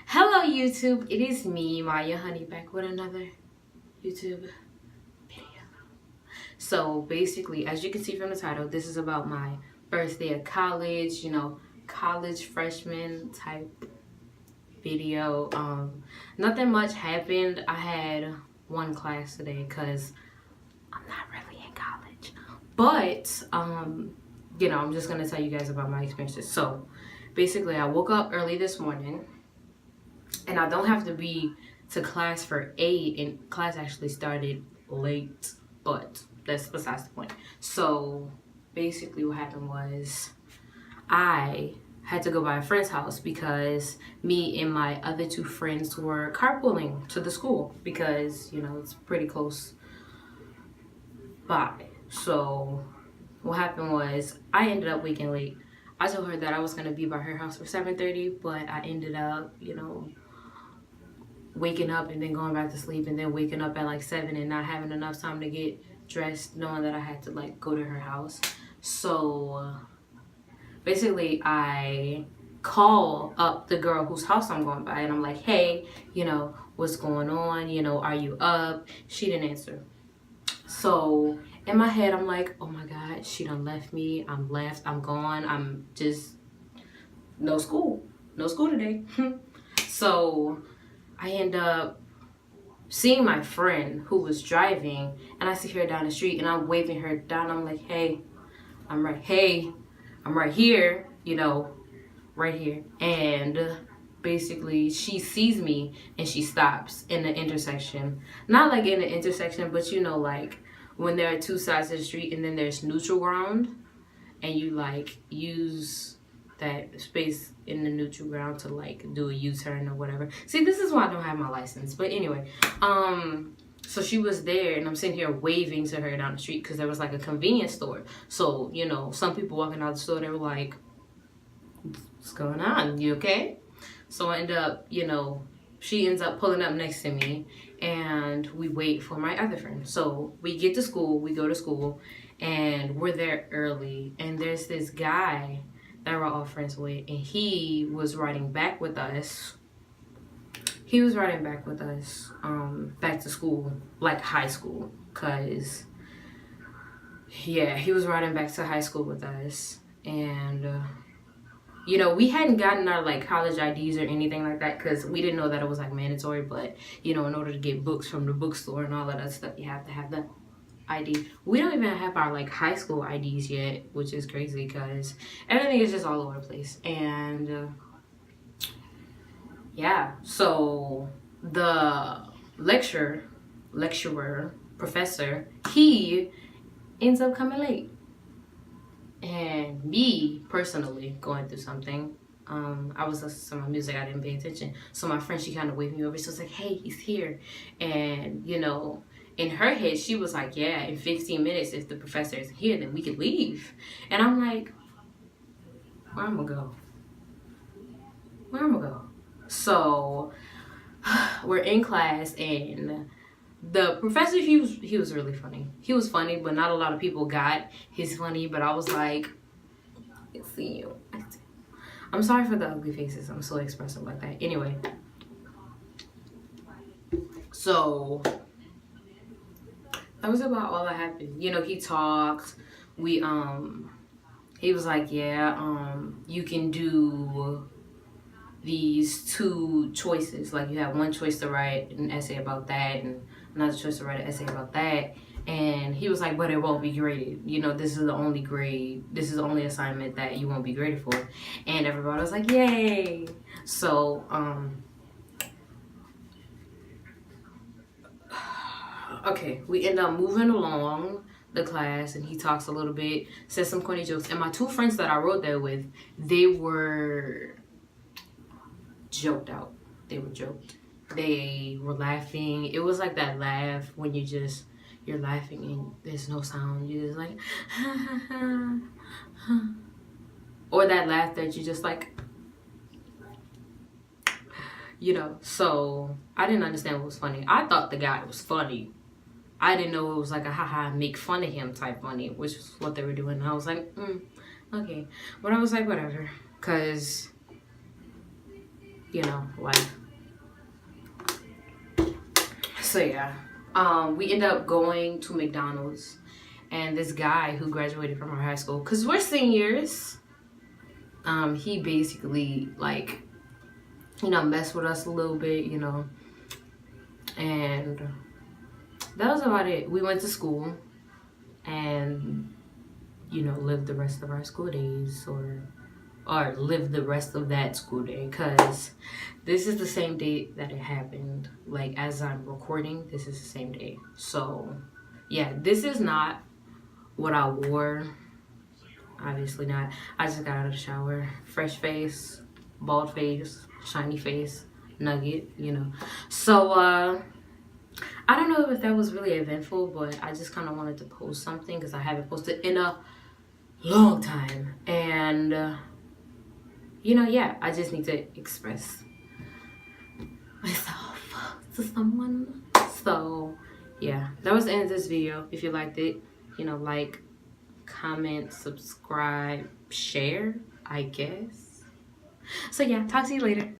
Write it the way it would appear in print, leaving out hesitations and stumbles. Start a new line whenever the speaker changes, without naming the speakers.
Hello YouTube, it is me, Maya Honey, back with another YouTube video. So basically, as you can see from the title, this is about my first day of college, college freshman type video. Nothing much happened. I had one class today because I'm not really in college. But, I'm just going to tell you guys about my experiences. So basically, I woke up early this morning. And I don't have to be to class for 8, and class actually started late, but that's besides the point. So basically what happened was I had to go by a friend's house because me and my other two friends were carpooling to the school because, it's pretty close by. So what happened was I ended up waking late. I told her that I was going to be by her house for 7:30, but I ended up, waking up and then going back to sleep and then waking up at like 7 and not having enough time to get dressed, knowing that I had to like go to her house. So basically I call up the girl whose house I'm going by and I'm like, hey, what's going on? Are you up? She didn't answer. So in my head, I'm like, oh my God, she done left me. I'm gone. I'm just no school today. So I end up seeing my friend who was driving, and I see her down the street, and I'm waving her down. I'm like, hey, I'm right here, right here. And basically, she sees me, and she stops in the intersection. Not like in the intersection, but like when there are two sides of the street, and then there's neutral ground, and you like use that space in the neutral ground to like do a U-turn or whatever. See, this is why I don't have my license. But anyway, so she was there and I'm sitting here waving to her down the street because there was like a convenience store. So, some people walking out the store, they were like, what's going on? You okay? So I end up, she ends up pulling up next to me and we wait for my other friend. So we get to school, we go to school, and we're there early. And there's this guy that we're all friends with, and he was riding back with us. Back to school, like high school, cause yeah, he was riding back to high school with us, and we hadn't gotten our like college IDs or anything like that, cause we didn't know that it was like mandatory. But in order to get books from the bookstore and all of that stuff, you have to have the ID. We don't even have our like high school IDs yet, which is crazy because everything is just all over the place. And yeah, so the professor, he ends up coming late, and me personally going through something. I was listening to my music, I didn't pay attention. So my friend, she kind of waved me over. She was like, hey, he's here. And in her head, she was like, yeah, in 15 minutes, if the professor isn't here, then we could leave. And I'm like, where I'm gonna go? So we're in class, and the professor, he was really funny. He was funny, but not a lot of people got his funny. But I was like, I see you. I'm sorry for the ugly faces. I'm so expressive like that. Anyway, so that was about all that happened. He talked. He was like, yeah, you can do these two choices. Like, you have one choice to write an essay about that and another choice to write an essay about that. And he was like, but it won't be graded. This is the only assignment that you won't be graded for. And everybody was like, yay. So, okay, we end up moving along the class, and he talks a little bit, says some corny jokes. And my two friends that I wrote there with, they were joked out. They were joked. They were laughing. It was like that laugh when you're laughing and there's no sound. You're just like, or that laugh that you just like, So I didn't understand what was funny. I thought the guy was funny. I didn't know it was like a haha, make fun of him type funny, which is what they were doing. And I was like, okay. But I was like, whatever. Because you know, life. So yeah, we ended up going to McDonald's, and this guy who graduated from our high school, because we're seniors, he basically, like, you know, messed with us a little bit, you know, and that was about it. We went to school and, you know, lived the rest of our school days, or live the rest of that school day, because this is the same day that it happened. Like, as I'm recording, this is the same day. So yeah, this is not what I wore, obviously not. I just got out of the shower, fresh face, bald face, shiny face, nugget, you know. So I don't know if that was really eventful, but I just kind of wanted to post something because I haven't posted in a long time. And you know, yeah, I just need to express myself to someone. So yeah, that was the end of this video. If you liked it, you know, like, comment, subscribe, share, I guess. So yeah, talk to you later.